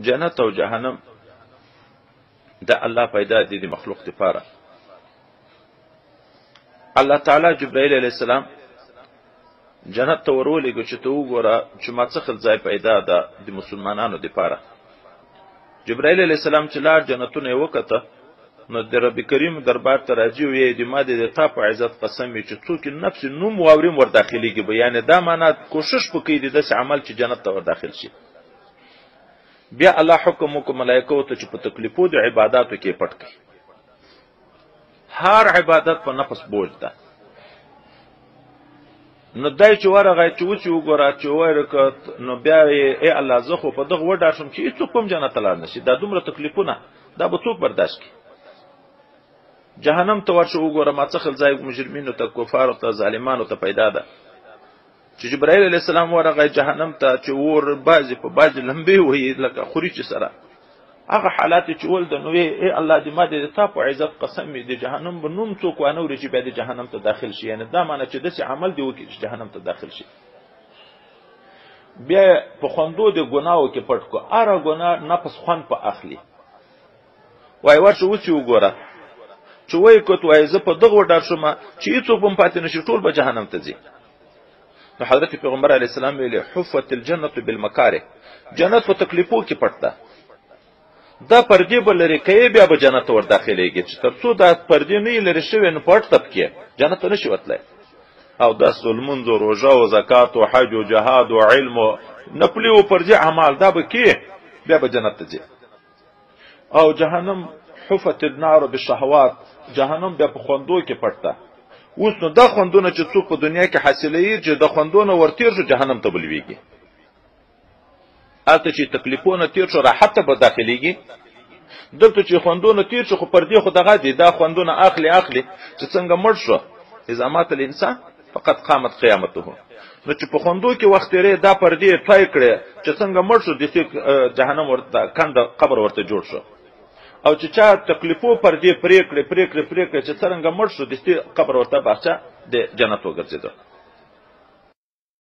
جنت او جهنم دا الله پیدا دي د مخلوق لپاره. الله تعالی جبرائیل علیه السلام جنت ته ورولېږه چې ته وګوره چې ما څه ځای پیدا ده د مسلمانانو لپاره. جبرائیل علیه السلام چې لاړ جنتونه یې وکته نو د رب کریم دربار ته راځي ویې د ما د تا په عزت قسم وي چې څوک نفس نوم واوریم ور داخلېږي به، یعنې دا معنا کوشش وکړي د داسې عمل چې جنت ته ور داخل شي. بیا الله حکم وکړو ملایکو ته چې په تکلیفو د عباداتو کې پټ کړي. هر عبادت په نفس بوج ده. نو دای چې ورغی چې وچې وګوره چې ورکت نو بیا یې ای الله زه خو په دغه وډار شم چې هېڅوک هم جنت ته لاړ نه شي. دا دومره تکلیفونه دا به څوک برداشت کړي؟ جهنم ته ورشه وګوره ما څه ځای مجرمینو ته کفارو ته ظالمانو ته پیدا ده. چې جبرائیل علیه السلام ورغی جهنم ته چې اور بعضې په بعضې لمبې وهي لکه خوریچې سره، هغه حالات چې ول د نو ای الله دې ما دې تا په عزت قسم مې د جهنم به نوم څوک وانه وري چې بیا د جهنم ته داخل شي، یعنې دا معنی چې داسې عمل دی وکړي چې جهنم ته داخل شي. بیا په خوندو د ګناهو کې پټ کو هره ګناه نفس خوند په اخلي. وای ورشه اوس یې وګوره چې وایي کت وایي زه په دغه وډار شوم چې هېڅوک به م پاتې نه شي، ټول به جهنم ته ځي. نو حضرت پیغمبر علیه السلام ویلي حفت الجنة بالمکاره، جنت په تکلیفو کې پټ ده. دا پردې به لرې کوې بیا به جنت ته ور داخلېږي، چې تر څو دا پردې نه یې لرې شوې نو پټ تب کې جنت ته نه شي وتلی. او داسې لمونځ و روژه و زکات و حج و جهاد و علم و نفلي و پردې اعمال دا به کې بیا به جنت ته ځي. او جهنم حفت النار بالشهوات، جهنم بیا په خوندو کې پټ ده. اوس نو دا خوندونه چې څوک په دنیا کې حاصلوي چې د خوندونه ورتېر شو جهنم ته به لویږي. هلته چې تکلیفونه تیر شو راحت ته به داخلېږي. دلته چې خوندونه تیر شو خو پردې خو دغه دي دا خوندونه اخلي چې څنګه مړ شو اذا مات الانسان فقط قامت قیامته. نو چې په خوندو کې وخت تېرې دا پردې ټای کړې چې څنګه مړ شو داسې جهنم ورته کنده قبر ورته جوړ شو. او چې چا تکلیفو پردې پرې کړې چې څرنګه مړ شو داسې قبر ورته باغچه د جنت وګرځېده.